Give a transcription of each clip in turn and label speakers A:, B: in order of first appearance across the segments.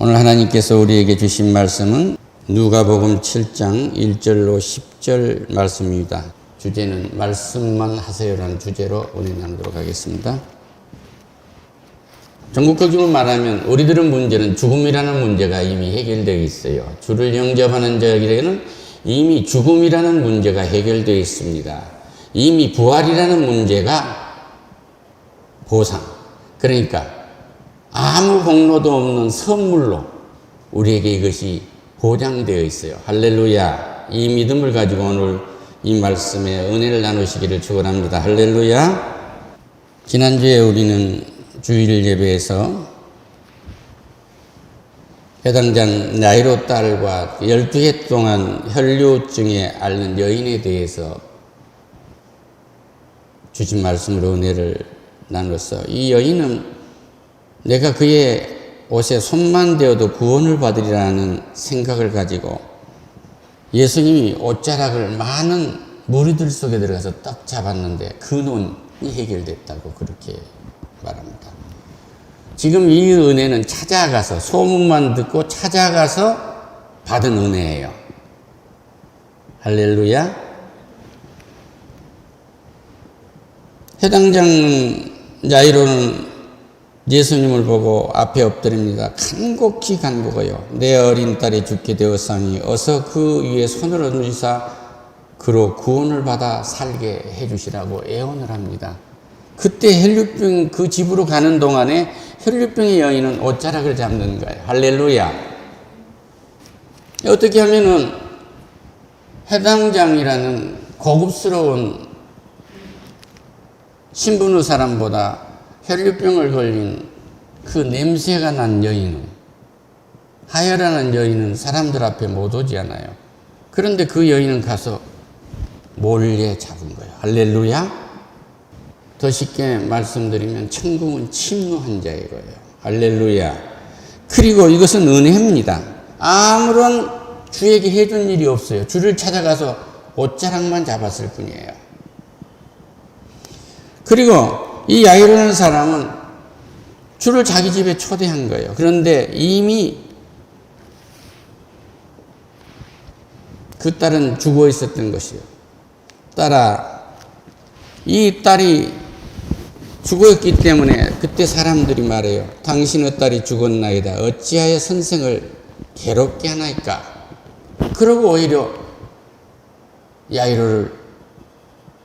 A: 오늘 하나님께서 우리에게 주신 말씀은 누가복음 7장 1절로 10절 말씀입니다. 주제는 말씀만 하세요라는 주제로 은혜 나누도록 하겠습니다. 전국적으로 말하면 우리들의 문제는 죽음이라는 문제가 이미 해결되어 있어요. 주를 영접하는 자에게는 이미 죽음이라는 문제가 해결되어 있습니다. 이미 부활이라는 문제가 보상, 그러니까 아무 공로도 없는 선물로 우리에게 이것이 보장되어 있어요. 할렐루야. 이 믿음을 가지고 오늘 이 말씀에 은혜를 나누시기를 축원합니다. 할렐루야. 지난주에 우리는 주일 예배에서 회당장 야이로 딸과 12해 동안 혈류증에 앓는 여인에 대해서 주신 말씀으로 은혜를 나눴어. 이 여인은 내가 그의 옷에 손만 대어도 구원을 받으리라는 생각을 가지고 예수님이 옷자락을 많은 무리들 속에 들어가서 딱 잡았는데 근원이 해결됐다고 그렇게 말합니다. 지금 이 은혜는 찾아가서 소문만 듣고 찾아가서 받은 은혜예요. 할렐루야. 해당장 야이로는 예수님을 보고 앞에 엎드립니다. 간곡히 간곡하여 내 어린 딸이 죽게 되었사니 어서 그 위에 손을 얹으사 그로 구원을 받아 살게 해주시라고 애원을 합니다. 그때 혈류병 그 집으로 가는 동안에 혈류병의 여인은 옷자락을 잡는 거예요. 할렐루야. 어떻게 하면은 해당장이라는 고급스러운 신분의 사람보다 혈류병을 걸린 그 냄새가 난 여인은, 하혈하는 여인은 사람들 앞에 못 오지 않아요. 그런데 그 여인은 가서 몰래 잡은 거예요. 할렐루야. 더 쉽게 말씀드리면 천국은 침노한 자의 거예요. 할렐루야. 그리고 이것은 은혜입니다. 아무런 주에게 해준 일이 없어요. 주를 찾아가서 옷자락만 잡았을 뿐이에요. 그리고 이 야이로라는 사람은 주를 자기 집에 초대한 거예요. 그런데 이미 그 딸은 죽어 있었던 것이에요. 딸아, 이 딸이 죽었기 때문에 그때 사람들이 말해요. 당신의 딸이 죽었나이다. 어찌하여 선생을 괴롭게 하나이까? 그러고 오히려 야이로를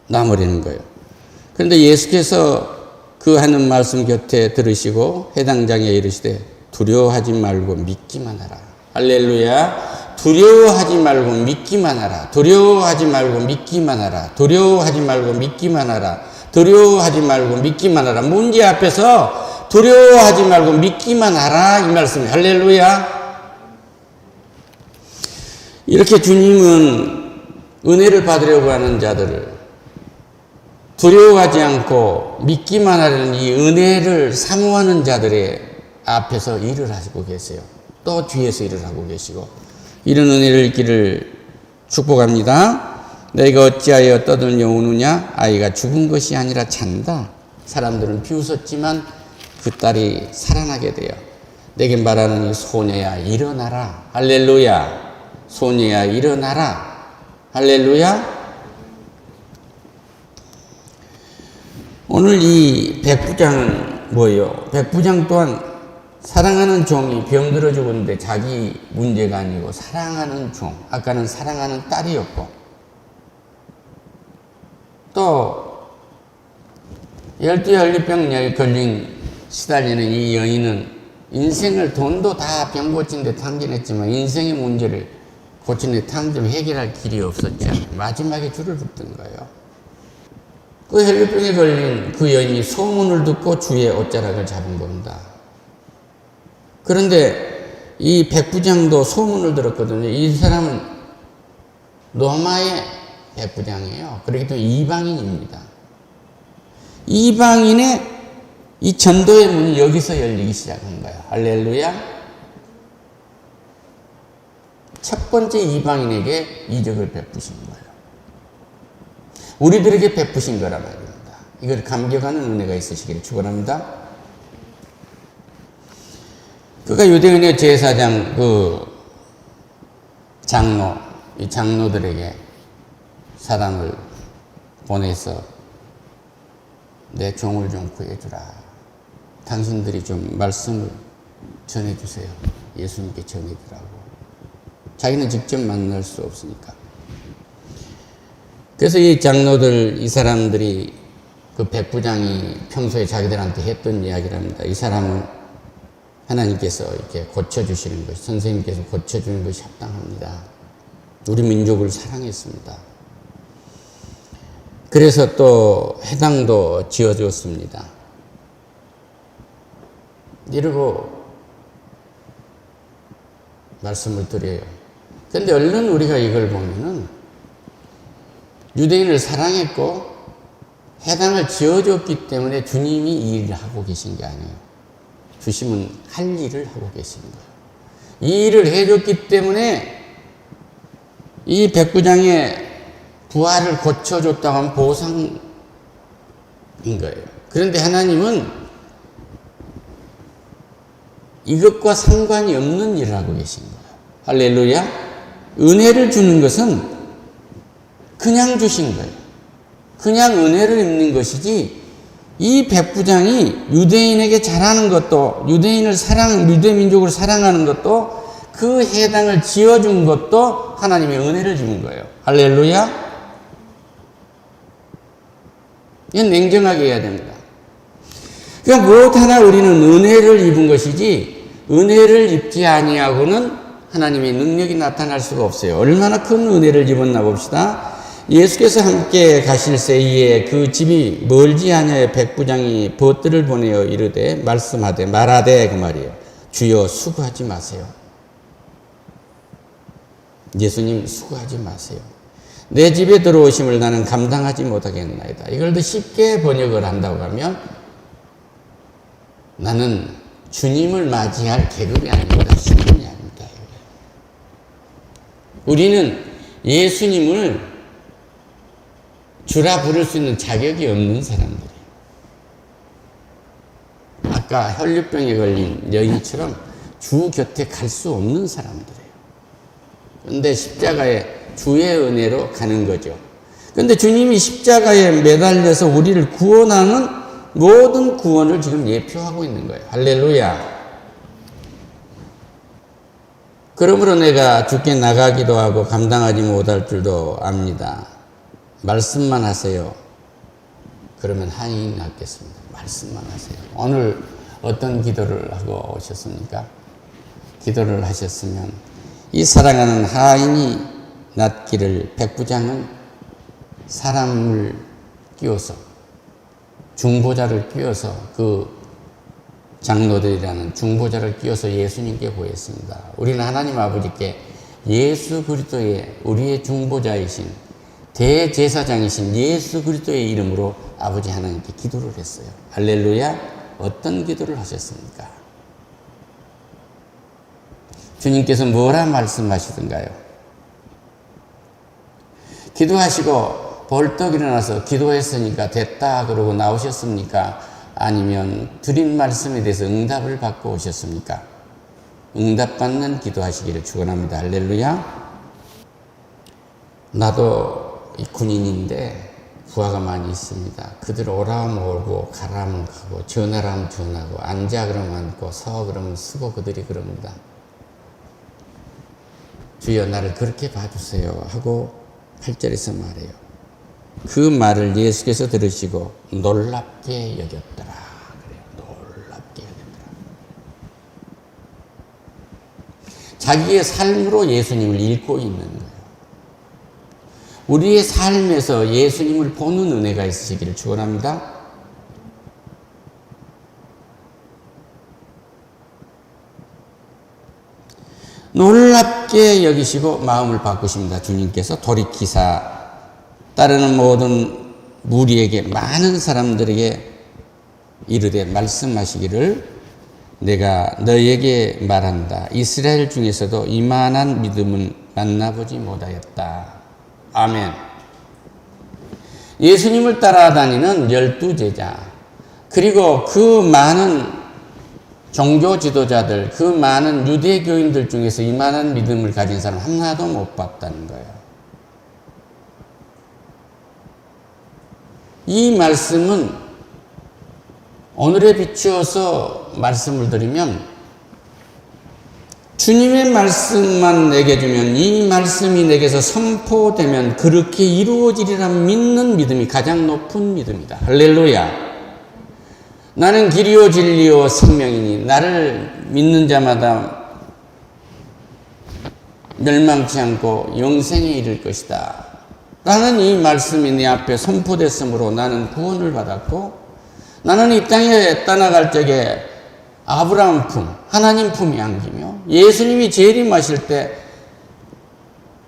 A: 놔버리는 거예요. 그런데 예수께서 그 하는 말씀 곁에 들으시고 해당장에 이르시되 두려워하지 말고 믿기만 하라. 할렐루야. 두려워하지 말고 믿기만 하라. 두려워하지 말고 믿기만 하라. 두려워하지 말고 믿기만 하라. 두려워하지 말고 믿기만 하라. 문제 앞에서 두려워하지 말고 믿기만 하라. 이 말씀이에요. 할렐루야. 이렇게 주님은 은혜를 받으려고 하는 자들을 두려워하지 않고 믿기만 하려는 이 은혜를 사모하는 자들의 앞에서 일을 하시고 계세요. 또 뒤에서 일을 하고 계시고 이런 은혜를 있기를 축복합니다. 너희가 어찌하여 떠들며 우느냐? 아이가 죽은 것이 아니라 잔다. 사람들은 비웃었지만 그 딸이 살아나게 돼요. 내게 말하는 이 소녀야 일어나라. 할렐루야. 소녀야 일어나라. 할렐루야. 오늘 이 백부장은 뭐예요? 백부장 또한 사랑하는 종이 병들어 죽었는데 자기 문제가 아니고 사랑하는 종, 아까는 사랑하는 딸이었고 또 혈류병에 걸린 시달리는 이 여인은 인생을 돈도 다 병 고친 데 탕진했지만 인생의 문제를 고친 데 탕진 해결할 길이 없었죠. 마지막에 줄을 붙든 거예요. 그 혈류병에 걸린 그 여인이 소문을 듣고 주의 옷자락을 잡은 겁니다. 그런데 이 백부장도 소문을 들었거든요. 이 사람은 로마의 백부장이에요. 그렇기 때문에 이방인입니다. 이방인의 이 전도의 문이 여기서 열리기 시작한 거예요. 할렐루야. 첫 번째 이방인에게 이적을 베푸신 거예요. 우리들에게 베푸신 거란 말입니다. 이걸 감격하는 은혜가 있으시기를 축원합니다. 그가 유대인의 제사장 장로, 이 장로들에게 사람을 보내서 내 종을 좀 구해주라. 당신들이 좀 말씀을 전해주세요. 예수님께 전해주라고. 자기는 직접 만날 수 없으니까. 그래서 이 장로들, 이 사람들이 그 백부장이 평소에 자기들한테 했던 이야기랍니다. 이 사람은 하나님께서 이렇게 고쳐주시는 것이, 선생님께서 고쳐주는 것이 합당합니다. 우리 민족을 사랑했습니다. 그래서 또 회당도 지어줬습니다. 이러고 말씀을 드려요. 그런데 얼른 우리가 이걸 보면은 유대인을 사랑했고 회당을 지어줬기 때문에 주님이 이 일을 하고 계신 게 아니에요. 주심은 할 일을 하고 계신 거예요. 이 일을 해줬기 때문에 이 백부장의 부하를 고쳐줬다고 하면 보상인 거예요. 그런데 하나님은 이것과 상관이 없는 일을 하고 계신 거예요. 할렐루야. 은혜를 주는 것은 그냥 주신 거예요. 그냥 은혜를 입는 것이지, 이 백부장이 유대인에게 잘하는 것도, 유대 민족을 사랑하는 것도, 그 회당을 지어준 것도 하나님의 은혜를 주는 거예요. 할렐루야. 이건 냉정하게 해야 됩니다. 그러니까 무엇 하나 우리는 은혜를 입은 것이지, 은혜를 입지 아니하고는 하나님의 능력이 나타날 수가 없어요. 얼마나 큰 은혜를 입었나 봅시다. 예수께서 함께 가실 새에 그 집이 멀지 아니하여 백부장이 벗들을 보내어 이르되 말하되 그 말이에요. 주여 수고하지 마세요. 예수님 수고하지 마세요. 내 집에 들어오심을 나는 감당하지 못하겠나이다. 이걸 더 쉽게 번역을 한다고 하면 나는 주님을 맞이할 계급이 아닙니다. 신분이 아닙니다. 우리는 예수님을 주라 부를 수 있는 자격이 없는 사람들이에요. 아까 혈류병에 걸린 여인처럼 주 곁에 갈 수 없는 사람들이에요. 그런데 십자가에 주의 은혜로 가는 거죠. 그런데 주님이 십자가에 매달려서 우리를 구원하는 모든 구원을 지금 예표하고 있는 거예요. 할렐루야. 그러므로 내가 주께 나가기도 하고 감당하지 못할 줄도 압니다. 말씀만 하세요. 그러면 한이 낫겠습니다. 말씀만 하세요. 오늘 어떤 기도를 하고 오셨습니까? 기도를 하셨으면 이 사랑하는 하인이 낫기를, 백부장은 사람을 끼워서, 중보자를 끼워서, 그 장로들이라는 중보자를 끼워서 예수님께 구했습니다. 우리는 하나님 아버지께 예수 그리스도의 우리의 중보자이신 대제사장이신 예수 그리스도의 이름으로 아버지 하나님께 기도를 했어요. 할렐루야. 어떤 기도를 하셨습니까? 주님께서 뭐라 말씀하시던가요? 기도하시고 벌떡 일어나서 기도했으니까 됐다 그러고 나오셨습니까? 아니면 드린 말씀에 대해서 응답을 받고 오셨습니까? 응답받는 기도하시기를 축원합니다. 할렐루야. 나도 이 군인인데 부하가 많이 있습니다. 그들 오라 하면 오고 가라 하면 가고 전화라 하면 전화하고 앉아 그러면 앉고 서 그러면 서고 그들이 그럽니다. 주여 나를 그렇게 봐주세요 하고 8절에서 말해요. 그 말을 예수께서 들으시고 놀랍게 여겼더라. 그래요. 놀랍게 여겼더라. 자기의 삶으로 예수님을 읽고 있는 거예요. 우리의 삶에서 예수님을 보는 은혜가 있으시기를 축원합니다. 놀랍게 여기시고 마음을 바꾸십니다. 주님께서 돌이키사 따르는 모든 무리에게, 많은 사람들에게 이르되 말씀하시기를 내가 너희에게 말한다. 이스라엘 중에서도 이만한 믿음은 만나보지 못하였다. 아멘. 예수님을 따라다니는 12제자, 그리고 그 많은 종교 지도자들, 그 많은 유대교인들 중에서 이만한 믿음을 가진 사람 하나도 못 봤다는 거예요. 이 말씀은 오늘에 비추어서 말씀을 드리면, 주님의 말씀만 내게 주면, 이 말씀이 내게서 선포되면 그렇게 이루어지리라 믿는 믿음이 가장 높은 믿음이다. 할렐루야. 나는 길이요 진리요 생명이니 나를 믿는 자마다 멸망치 않고 영생에 이를 것이다 라는 이 말씀이 내 앞에 선포됐으므로 나는 구원을 받았고, 나는 이 땅에 떠나갈 적에 아브라함 품, 하나님 품이 안기며, 예수님이 재림하실 때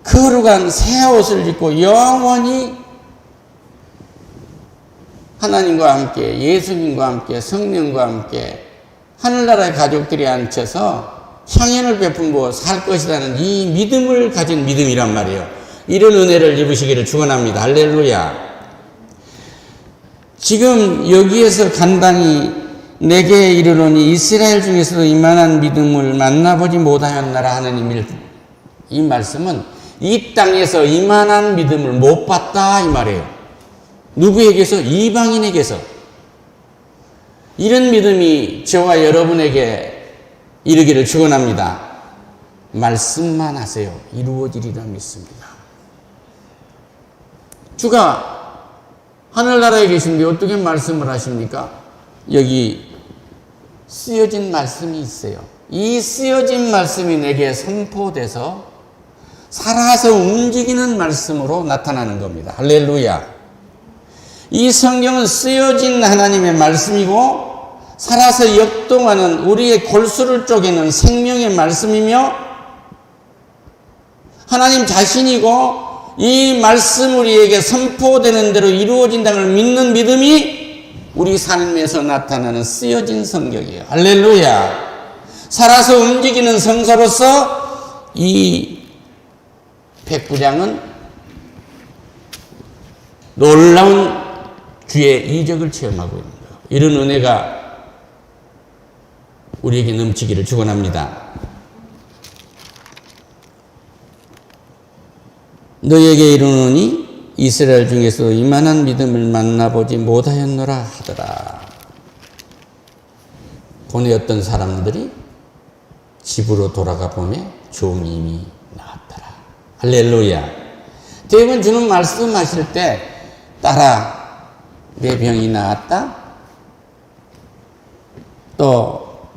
A: 거룩한 새 옷을 입고 영원히 하나님과 함께, 예수님과 함께, 성령과 함께 하늘나라의 가족들이 앉혀서 향연을 베풀고 살 것이라는 이 믿음을 가진 믿음이란 말이에요. 이런 은혜를 입으시기를 축원합니다. 할렐루야. 지금 여기에서 간단히 내게 이르노니 이스라엘 중에서도 이만한 믿음을 만나보지 못하였나라 하는 이 말씀은 이 땅에서 이만한 믿음을 못 봤다 이 말이에요. 누구에게서? 이방인에게서. 이런 믿음이 저와 여러분에게 이르기를 축원합니다. 말씀만 하세요. 이루어지리라 믿습니다. 주가 하늘나라에 계신데 어떻게 말씀을 하십니까? 여기 쓰여진 말씀이 있어요. 이 쓰여진 말씀이 내게 선포돼서 살아서 움직이는 말씀으로 나타나는 겁니다. 할렐루야. 이 성경은 쓰여진 하나님의 말씀이고 살아서 역동하는 우리의 골수를 쪼개는 생명의 말씀이며, 하나님 자신이고 이 말씀 우리에게 선포되는 대로 이루어진다는 걸 믿는 믿음이 우리 삶에서 나타나는 쓰여진 성경이에요. 할렐루야. 살아서 움직이는 성서로서 이 백부장은 놀라운 주의 이적을 체험하고 있는 거예요. 이런 은혜가 우리에게 넘치기를 축원합니다. 너에게 이르노니 이스라엘 중에서 이만한 믿음을 만나보지 못하였노라 하더라. 보내었던 사람들이 집으로 돌아가 보매 종이 이미 나왔더라. 할렐루야. 대부분 주는 말씀하실 때 따라 내 병이 나았다. 또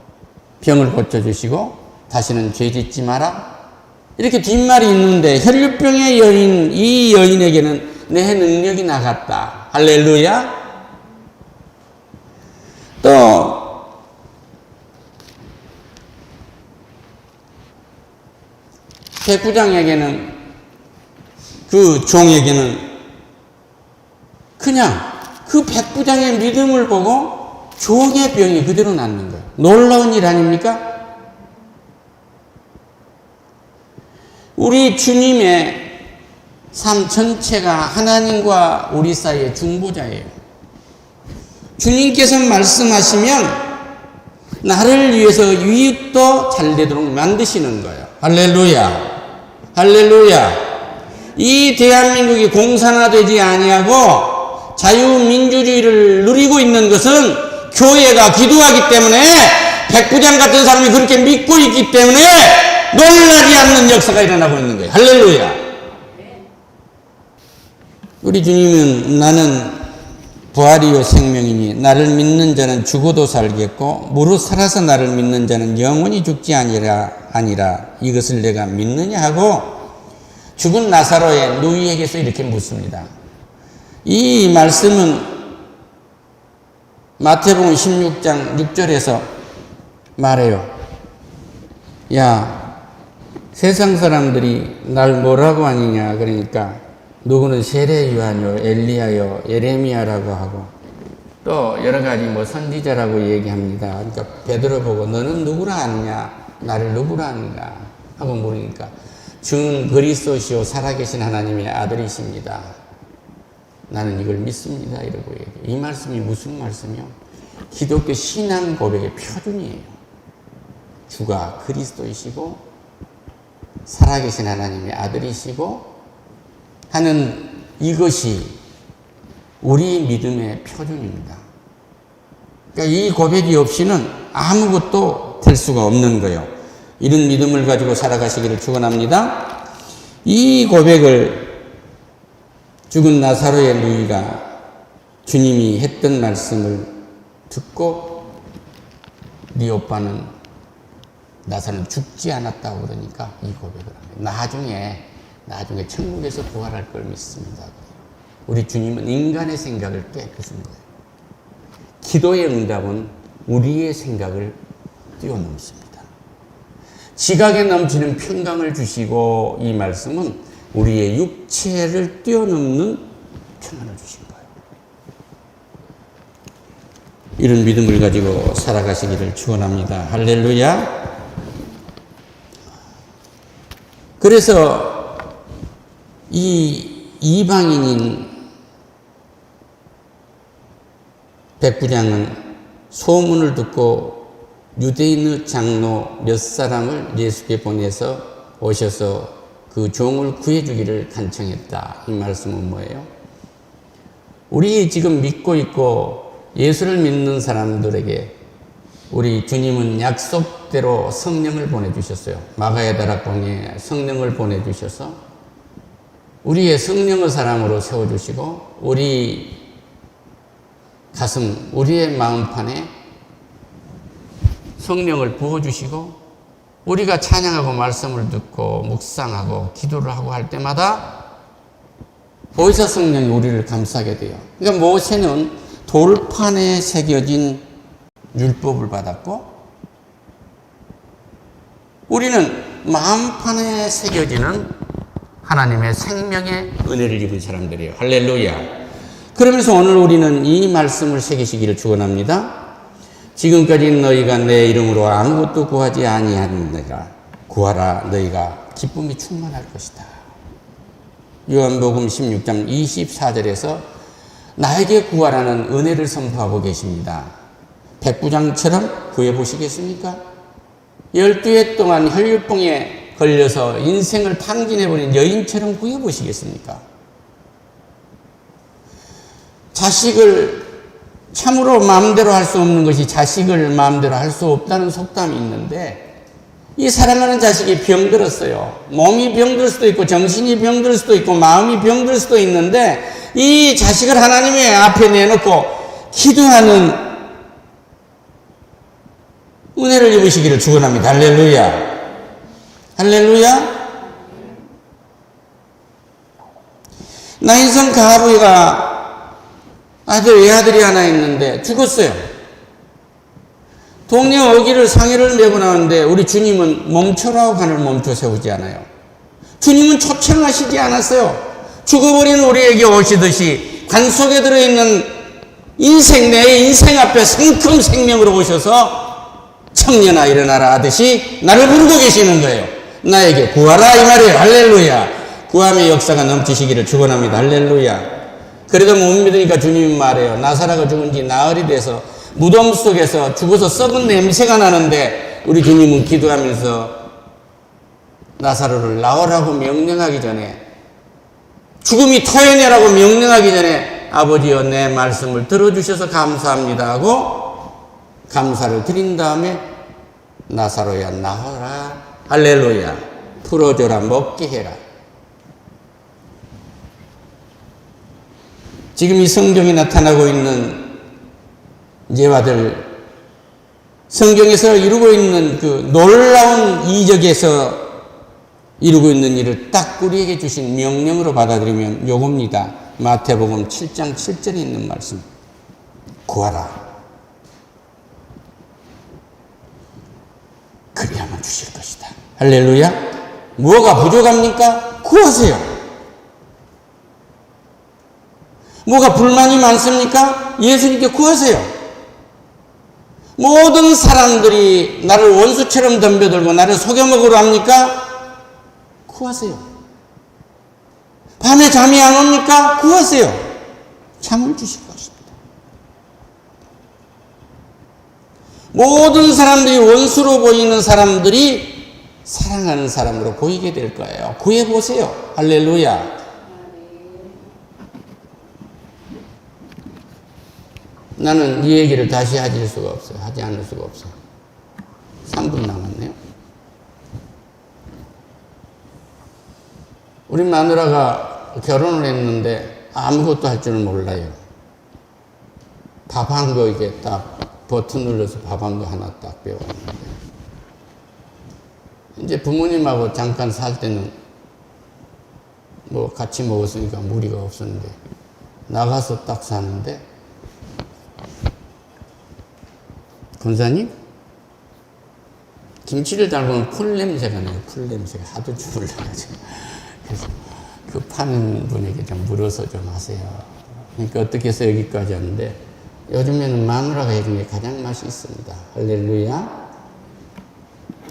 A: 병을 고쳐주시고 다시는 죄 짓지 마라. 이렇게 뒷말이 있는데 혈류병의 여인, 이 여인에게는 내 능력이 나갔다. 할렐루야. 또 백부장에게는, 그 종에게는 그냥 그 백부장의 믿음을 보고 종의 병이 그대로 낫는 거예요. 놀라운 일 아닙니까? 우리 주님의 삶 전체가 하나님과 우리 사이의 중보자예요. 주님께서 말씀하시면 나를 위해서 이웃도 잘 되도록 만드시는 거예요. 할렐루야. 할렐루야. 이 대한민국이 공산화되지 아니하고 자유민주주의를 누리고 있는 것은 교회가 기도하기 때문에, 백부장 같은 사람이 그렇게 믿고 있기 때문에 놀라지 않는 역사가 일어나고 있는 거예요. 할렐루야. 우리 주님은 나는 부활이요 생명이니 나를 믿는 자는 죽어도 살겠고 무릇 살아서 나를 믿는 자는 영원히 죽지 아니라 이것을 내가 믿느냐 하고 죽은 나사로의 누이에게서 이렇게 묻습니다. 이 말씀은 마태복음 16장 6절에서 말해요. 야, 세상 사람들이 날 뭐라고 하느냐. 그러니까 누구는 세례 요한이요, 엘리야요, 예레미야라고 하고 또 여러 가지 선지자라고 얘기합니다. 그러니까 베드로 보고 너는 누구라 하느냐, 나를 누구라 하는가 하고 물으니까 주는 그리스도시요 살아계신 하나님의 아들이십니다. 나는 이걸 믿습니다. 이러고 얘기해요. 이 말씀이 무슨 말씀이요? 기독교 신앙 고백의 표준이에요. 주가 그리스도이시고 살아계신 하나님의 아들이시고 하는 이것이 우리 믿음의 표준입니다. 그러니까 이 고백이 없이는 아무것도 될 수가 없는 거예요. 이런 믿음을 가지고 살아가시기를 축원합니다. 이 고백을 죽은 나사로의 누이가 주님이 했던 말씀을 듣고 네 오빠는 나사로는 죽지 않았다고 그러니까 이 고백을 합니다. 나중에 천국에서 부활할 걸 믿습니다. 우리 주님은 인간의 생각을 깨끗은 거예요. 기도의 응답은 우리의 생각을 뛰어넘습니다. 지각에 넘치는 평강을 주시고 이 말씀은 우리의 육체를 뛰어넘는 평안을 주신 거예요. 이런 믿음을 가지고 살아가시기를 축원합니다. 할렐루야. 그래서 이 이방인인 백부장은 소문을 듣고 유대인의 장로 몇 사람을 예수께 보내서 오셔서 그 종을 구해주기를 간청했다. 이 말씀은 뭐예요? 우리 지금 믿고 있고 예수를 믿는 사람들에게 우리 주님은 약속대로 성령을 보내주셨어요. 마가의 다락방에 성령을 보내주셔서 우리의 성령의 사람으로 세워주시고 우리 가슴, 우리의 마음판에 성령을 부어주시고 우리가 찬양하고 말씀을 듣고 묵상하고 기도를 하고 할 때마다 보혜사 성령이 우리를 감싸게 돼요. 그러니까 모세는 돌판에 새겨진 율법을 받았고 우리는 마음판에 새겨지는 하나님의 생명의 은혜를 입은 사람들이에요. 할렐루야. 그러면서 오늘 우리는 이 말씀을 새기시기를 축원합니다. 지금까지 너희가 내 이름으로 아무것도 구하지 아니하느니라. 구하라 너희가 기쁨이 충만할 것이다. 요한복음 16장 24절에서 나에게 구하라는 은혜를 선포하고 계십니다. 백부장처럼 구해보시겠습니까? 12해 동안 혈류병에 걸려서 인생을 탕진해버린 여인처럼 구해보시겠습니까? 자식을 참으로 마음대로 할 수 없는 것이 자식을 마음대로 할 수 없다는 속담이 있는데 이 사랑하는 자식이 병들었어요. 몸이 병들 수도 있고 정신이 병들 수도 있고 마음이 병들 수도 있는데 이 자식을 하나님의 앞에 내놓고 기도하는 은혜를 입으시기를 축원합니다. 할렐루야. 할렐루야. 나인성 가부가 외아들이 하나 있는데 죽었어요. 동네 어기를 상해를 메고 나오는데 우리 주님은 멈춰라고 하늘 멈춰 세우지 않아요. 주님은 초청하시지 않았어요. 죽어버린 우리에게 오시듯이 관 속에 들어있는 내 인생 앞에 성큼 생명으로 오셔서 청년아 일어나라 하듯이 나를 부르고 계시는 거예요. 나에게 구하라 이 말이에요. 할렐루야. 구함의 역사가 넘치시기를 축원합니다. 할렐루야. 그래도 못 믿으니까 주님이 말해요. 나사로가 죽은 지 나흘이 돼서 무덤 속에서 죽어서 썩은 냄새가 나는데 우리 주님은 기도하면서 나사로를 나오라고 명령하기 전에 죽음이 토해내라고 명령하기 전에 아버지여 내 말씀을 들어주셔서 감사합니다 하고 감사를 드린 다음에 나사로야 나와라 할렐루야 풀어줘라 먹게 해라. 지금 이 성경에 나타나고 있는 예화들, 성경에서 이루고 있는 그 놀라운 이적에서 이루고 있는 일을 딱 우리에게 주신 명령으로 받아들이면 요겁니다. 마태복음 7장 7절에 있는 말씀. 구하라. 그리하면 주실 것이다. 할렐루야. 뭐가 부족합니까? 구하세요. 뭐가 불만이 많습니까? 예수님께 구하세요. 모든 사람들이 나를 원수처럼 덤벼들고 나를 속여먹으려 합니까? 구하세요. 밤에 잠이 안 옵니까? 구하세요. 잠을 주실 것입니다. 모든 사람들이 원수로 보이는 사람들이 사랑하는 사람으로 보이게 될 거예요. 구해보세요. 할렐루야. 나는 이 얘기를 다시 하지 수가 없어요. 하지 않을 수가 없어요. 3분 남았네요. 우리 마누라가 결혼을 했는데 아무것도 할 줄 몰라요. 밥 한 거 이게 딱 버튼 눌러서 밥 한 거 하나 딱 배웠는데, 이제 부모님하고 잠깐 살 때는 뭐 같이 먹었으니까 무리가 없었는데, 나가서 딱 사는데, 권사님? 김치를 담그면 풀 냄새가 나요. 풀 냄새가 하도 주물러가지고. 그래서 그 파는 분에게 좀 물어서 좀 하세요. 그러니까 어떻게 해서 여기까지 왔는데, 요즘에는 마누라가 해준 게 가장 맛이 있습니다. 할렐루야.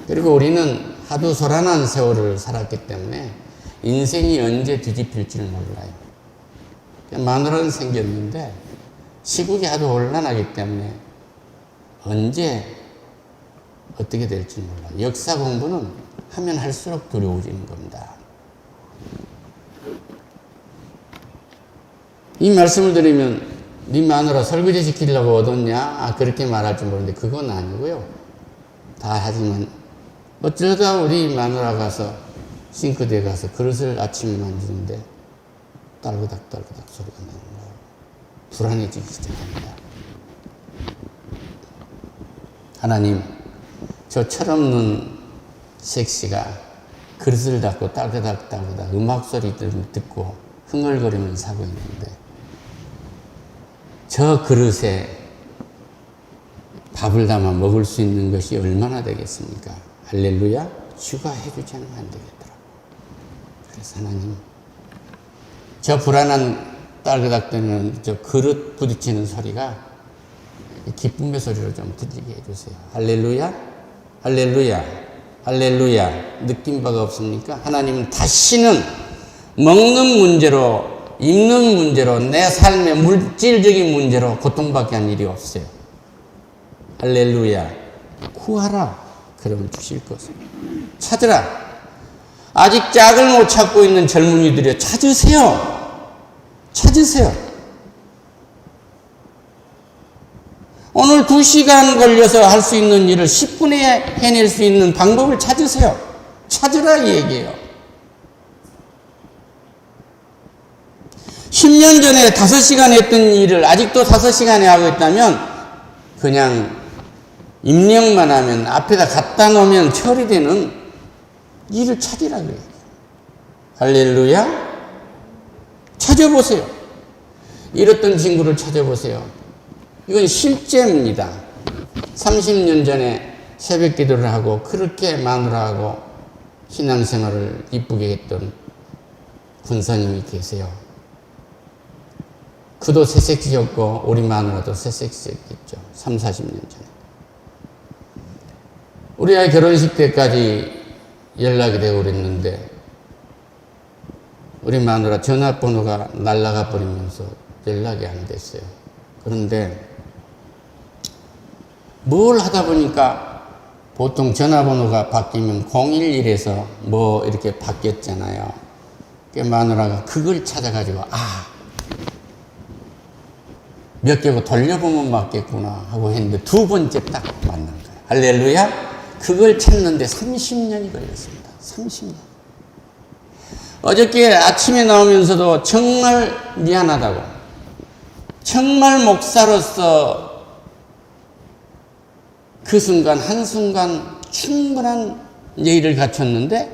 A: 그리고 우리는 하도 소란한 세월을 살았기 때문에 인생이 언제 뒤집힐지를 몰라요. 마누라는 생겼는데 시국이 하도 혼란하기 때문에 언제 어떻게 될지 몰라요. 역사 공부는 하면 할수록 두려워지는 겁니다. 이 말씀을 드리면 네 마누라 설거지 시키려고 얻었냐? 그렇게 말할 줄 모르는데 그건 아니고요. 다 하지만 어쩌다 우리 마누라 가서 싱크대에 가서 그릇을 아침에 만지는데 딸그닥 소리가 나는 거예요. 불안해지기 시작합니다. 하나님, 저 철없는 섹시가 그릇을 닫고 딸그닥 음악 소리들을 듣고 흥얼거리면서 하고 있는데 저 그릇에 밥을 담아 먹을 수 있는 것이 얼마나 되겠습니까? 할렐루야. 주가 해주지 않으면 안 되겠더라고. 그래서 하나님, 저 불안한 딸그닥대는 저 그릇 부딪히는 소리가 기쁨의 소리로 좀 들리게 해주세요. 할렐루야. 할렐루야. 할렐루야. 느낀 바가 없습니까? 하나님은 다시는 먹는 문제로, 입는 문제로, 내 삶의 물질적인 문제로 고통받게 한 일이 없어요. 할렐루야. 구하라. 그러면 주실 것을. 찾으라. 아직 짝을 못 찾고 있는 젊은이들이여, 찾으세요. 찾으세요. 오늘 2시간 걸려서 할 수 있는 일을 10분에 해낼 수 있는 방법을 찾으세요. 찾으라 이 얘기예요. 10년 전에 5시간 했던 일을 아직도 5시간에 하고 있다면 그냥 입력만 하면 앞에다 갖다 놓으면 처리되는 일을 찾으라고 해요. 할렐루야. 찾아보세요. 잃었던 친구를 찾아보세요. 이건 실제입니다. 30년 전에 새벽 기도를 하고 그렇게 마누라하고 신앙생활을 이쁘게 했던 군사님이 계세요. 그도 새색시였고 우리 마누라도 새색시였겠죠. 30, 40년 전에. 우리 아이 결혼식 때까지 연락이 되고 그랬는데 우리 마누라 전화번호가 날아가 버리면서 연락이 안 됐어요. 그런데 뭘 하다 보니까 보통 전화번호가 바뀌면 011에서 뭐 이렇게 바뀌었잖아요. 그 마누라가 그걸 찾아가지고 몇 개고 돌려보면 맞겠구나 하고 했는데 2번째 딱 만난 거예요. 할렐루야. 그걸 찾는데 30년이 걸렸습니다. 30년. 어저께 아침에 나오면서도 정말 미안하다고, 정말 목사로서 그 순간 한순간 충분한 예의를 갖췄는데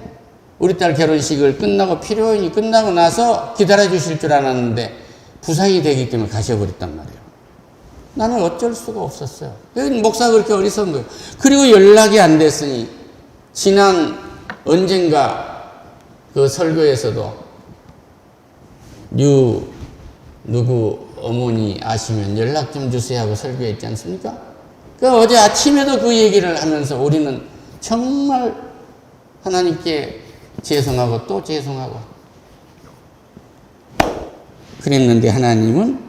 A: 우리 딸 결혼식을 끝나고 피로연이 끝나고 나서 기다려 주실 줄 알았는데 부상이 되기 때문에 가셔버렸단 말이에요. 나는 어쩔 수가 없었어요. 목사가 그렇게 어리석은 거예요. 그리고 연락이 안 됐으니 지난 언젠가 그 설교에서도 누구 어머니 아시면 연락 좀 주세요 하고 설교했지 않습니까? 그 어제 아침에도 그 얘기를 하면서 우리는 정말 하나님께 죄송하고 또 죄송하고 그랬는데 하나님은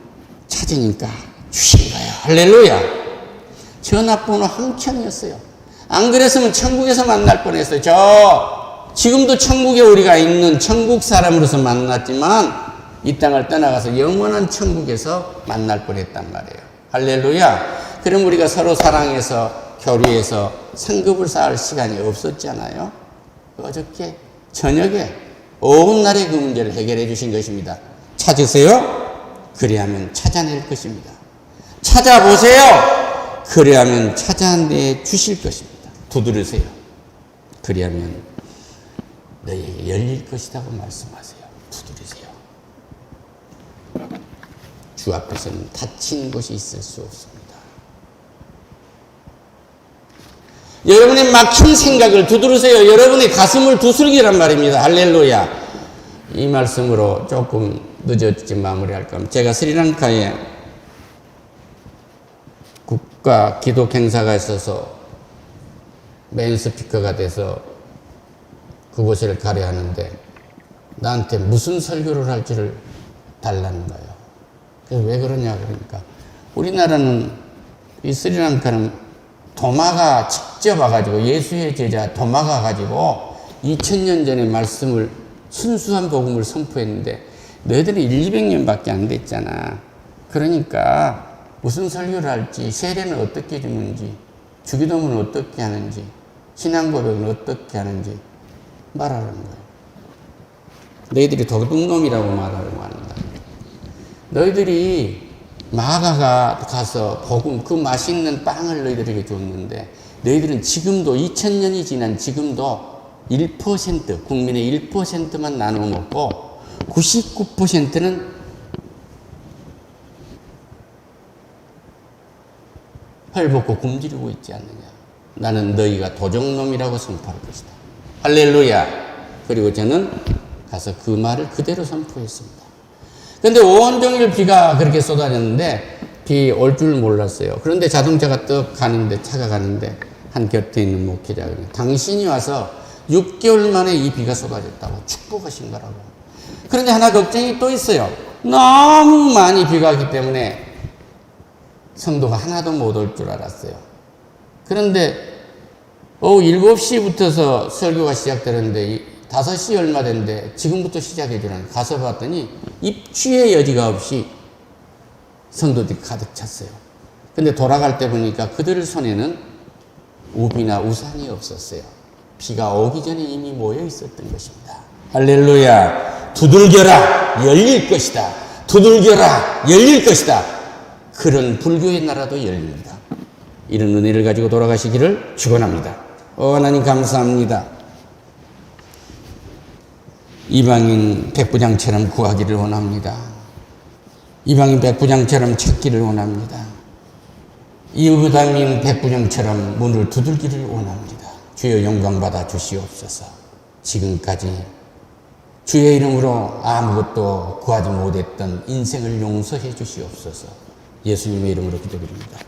A: 찾으니까 주신 거예요. 할렐루야. 전화번호 한창이었어요. 안 그랬으면 천국에서 만날 뻔했어요. 지금도 천국에 우리가 있는 천국 사람으로서 만났지만 이 땅을 떠나가서 영원한 천국에서 만날 뻔했단 말이에요. 할렐루야. 그럼 우리가 서로 사랑해서 교류해서 상급을 쌓을 시간이 없었잖아요. 어저께 저녁에 온 날의 그 문제를 해결해 주신 것입니다. 찾으세요. 그리하면 찾아낼 것입니다. 찾아보세요. 그리하면 찾아내 주실 것입니다. 두드리세요. 그리하면 너희에게 열릴 것이라고 말씀하세요. 두드리세요. 주 앞에서는 닫힌 곳이 있을 수 없습니다. 여러분의 막힌 생각을 두드리세요. 여러분의 가슴을 두들기란 말입니다. 할렐루야. 이 말씀으로 조금 늦었지 마무리할 겁니다. 제가 스리랑카에 국가 기독 행사가 있어서 메인 스피커가 돼서 그곳을 가려 하는데 나한테 무슨 설교를 할지를 달라는 거예요. 그래서 왜 그러냐 그러니까 우리나라는 이 스리랑카는 도마가 직접 와가지고 예수의 제자 도마가 가지고 2000년 전에 말씀을 순수한 복음을 선포했는데 너희들이 1, 200년밖에 안 됐잖아. 그러니까 무슨 설교를 할지, 세례는 어떻게 주는지, 주기도문은 어떻게 하는지, 신앙고백은 어떻게 하는지 말하라는 거예요. 너희들이 도둑놈이라고 말하려고 한다. 너희들이 마가가 가서 복음, 그 맛있는 빵을 너희들에게 줬는데 너희들은 지금도 2000년이 지난 지금도 1% 국민의 1%만 나눠 먹고 99%는 헐벗고 굶주리고 있지 않느냐. 나는 너희가 도적놈이라고 선포할 것이다. 할렐루야. 그리고 저는 가서 그 말을 그대로 선포했습니다. 근데 온종일 비가 그렇게 쏟아졌는데 비 올 줄 몰랐어요. 그런데 자동차가 떡 가는데, 차가 가는데 한 곁에 있는 목회자가 당신이 와서 6개월 만에 이 비가 쏟아졌다고 축복하신 거라고. 그런데 하나 걱정이 또 있어요. 너무 많이 비가 왔기 때문에 성도가 하나도 못 올 줄 알았어요. 그런데 오후 7시부터서 설교가 시작되는데 5시 얼마 됐는데 지금부터 시작해 주라는 가서 봤더니 입추의 여지가 없이 성도들이 가득 찼어요. 근데 돌아갈 때 보니까 그들 손에는 우비나 우산이 없었어요. 비가 오기 전에 이미 모여 있었던 것입니다. 할렐루야. 두들겨라 열릴 것이다. 두들겨라 열릴 것이다. 그런 불교의 나라도 열립니다. 이런 은혜를 가지고 돌아가시기를 축원합니다. 하나님 감사합니다. 이방인 백부장처럼 구하기를 원합니다. 이방인 백부장처럼 찾기를 원합니다. 이브다민 백부장처럼 문을 두들기를 원합니다. 주여 영광받아 주시옵소서. 지금까지 주의 이름으로 아무것도 구하지 못했던 인생을 용서해 주시옵소서. 예수님의 이름으로 기도드립니다.